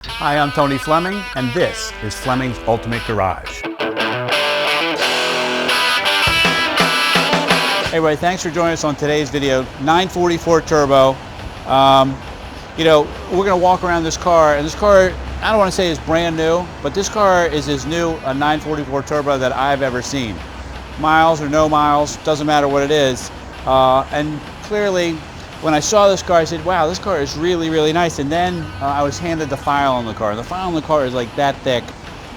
Hi, I'm Tony Fleming, and this is Fleming's Ultimate Garage. Hey everybody, thanks for joining us on today's video. 944 turbo. You know, we're gonna walk around this car, and this car, I don't wanna say is brand new, but this car is as new a 944 turbo that I've ever seen. Miles or no miles, doesn't matter what it is. And clearly, when I saw this car, I said, wow, this car is really, really nice. And then I was handed the file on the car. The file on the car is like that thick.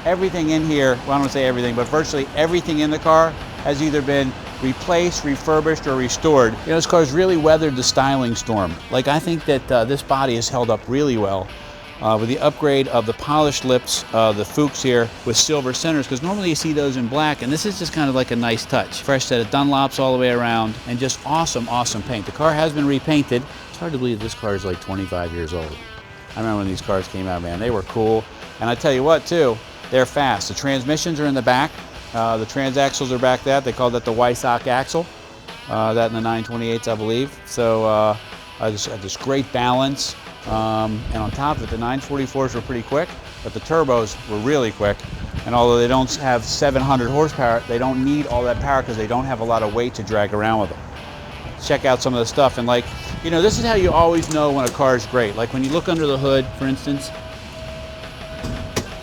Everything in here, well, I don't want to say everything, but virtually everything in the car has either been replaced, refurbished, or restored. You know, this car's really weathered the styling storm. Like, I think that this body has held up really well with the upgrade of the polished lips, the Fuchs here with silver centers, because normally you see those in black, and this is just kind of like a nice touch. Fresh set of Dunlops all the way around, and just awesome, awesome paint. The car has been repainted. It's hard to believe this car is like 25 years old. I remember when these cars came out, man, they were cool. And I tell you what, too, they're fast. The transmissions are in the back. The transaxles are back that. They call that the Wysock axle. That in the 928s, I believe. So this great balance. And on top of it, the 944s were pretty quick, but the turbos were really quick. And although they don't have 700 horsepower, they don't need all that power because they don't have a lot of weight to drag around with them. Check out some of the stuff, and like, you know, this is how you always know when a car is great. Like when you look under the hood, for instance,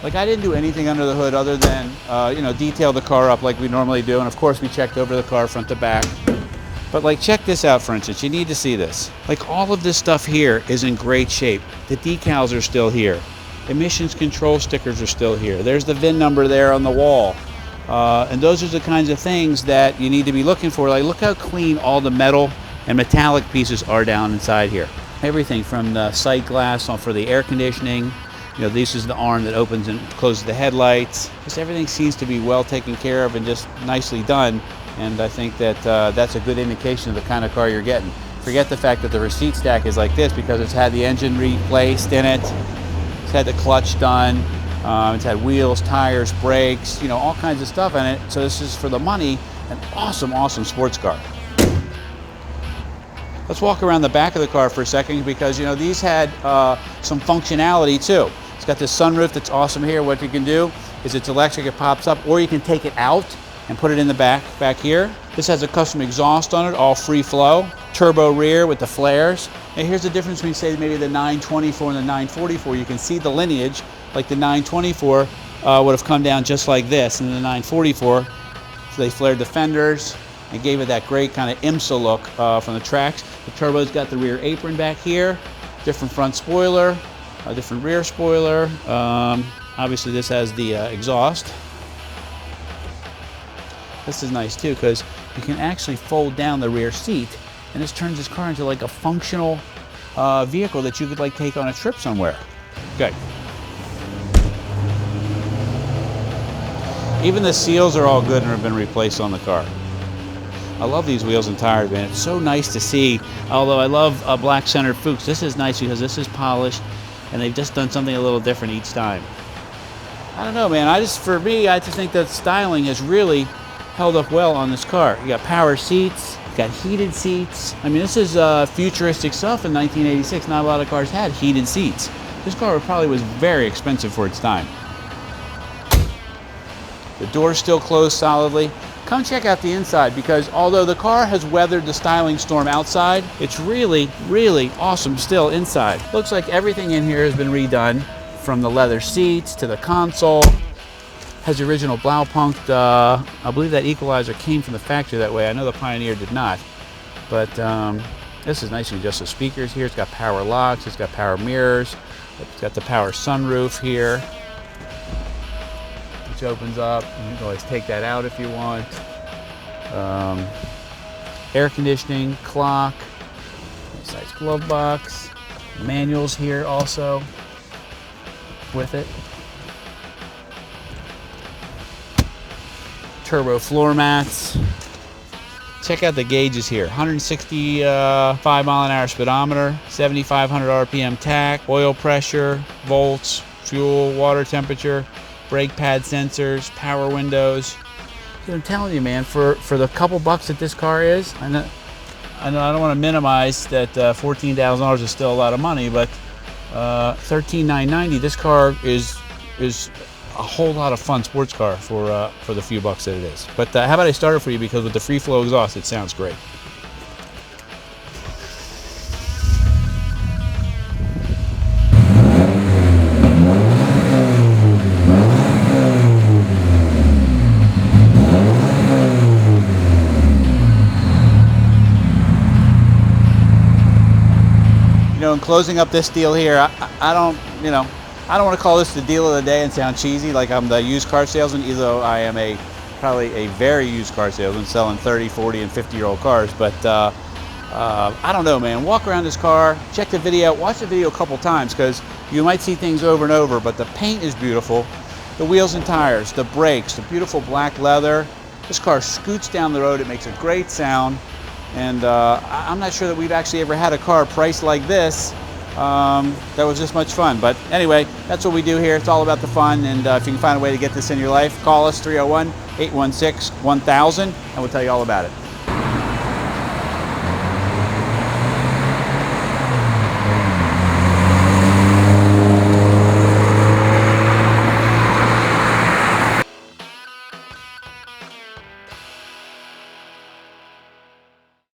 like I didn't do anything under the hood other than, you know, detail the car up like we normally do. And of course we checked over the car front to back. But like, check this out, for instance. You need to see this. Like, all of this stuff here is in great shape. The decals are still here. Emissions control stickers are still here. There's the VIN number there on the wall. And those are the kinds of things that you need to be looking for. Like, look how clean all the metal and metallic pieces are down inside here. Everything from the sight glass for the air conditioning. You know, this is the arm that opens and closes the headlights. Just everything seems to be well taken care of and just nicely done. And I think that that's a good indication of the kind of car you're getting. Forget the fact that the receipt stack is like this because it's had the engine replaced in it. It's had the clutch done. It's had wheels, tires, brakes, you know, all kinds of stuff in it. So this is, for the money, an awesome, awesome sports car. Let's walk around the back of the car for a second because, you know, these had some functionality too. It's got this sunroof that's awesome here. What you can do is it's electric, it pops up, or you can take it out and put it in the back here. This has a custom exhaust on it, all free flow. Turbo rear with the flares. And here's the difference between, say, maybe the 924 and the 944. You can see the lineage, like the 924 would have come down just like this, and the 944, so they flared the fenders and gave it that great kind of IMSA look from the tracks. The turbo's got the rear apron back here, different front spoiler, a different rear spoiler. Obviously this has the exhaust. This is nice too because you can actually fold down the rear seat, and this turns this car into like a functional vehicle that you could like take on a trip somewhere. Good. Even the seals are all good and have been replaced on the car. I love these wheels and tires, man. It's so nice to see. Although I love black centered Fuchs, this is nice because this is polished and they've just done something a little different each time. I don't know, man. For me, I just think that styling has really held up well on this car. You got power seats, you got heated seats. I mean, this is futuristic stuff in 1986. Not a lot of cars had heated seats. This car probably was very expensive for its time. The door's still closed solidly. Come check out the inside because although the car has weathered the styling storm outside, it's really, really awesome still inside. Looks like everything in here has been redone, from the leather seats to the console. Has the original Blaupunkt, I believe that equalizer came from the factory that way. I know the Pioneer did not. But this is nice and adjusted speakers here. It's got power locks, it's got power mirrors, it's got the power sunroof here, which opens up. You can always take that out if you want. Air conditioning, clock, nice glove box, manuals here also with it. Turbo floor mats. Check out the gauges here. 165 mile an hour speedometer, 7,500 RPM tach, oil pressure, volts, fuel, water temperature, brake pad sensors, power windows. So I'm telling you, man, for the couple bucks that this car is, I don't want to minimize that $14,000 is still a lot of money, but $13,990. This car is a whole lot of fun sports car for the few bucks that it is. But how about I start it for you, because with the free flow exhaust, it sounds great. You know, in closing up this deal here, I don't want to call this the deal of the day and sound cheesy like I'm the used car salesman, even though I am probably a very used car salesman selling 30, 40, and 50-year-old cars. But I don't know, man. Walk around this car, check the video, watch the video a couple times, because you might see things over and over, but the paint is beautiful. The wheels and tires, the brakes, the beautiful black leather. This car scoots down the road. It makes a great sound. And I'm not sure that we've actually ever had a car priced like this that was this much fun. But anyway, that's what we do here. It's all about the fun. And if you can find a way to get this in your life, call us 301-816-1000 and we'll tell you all about it.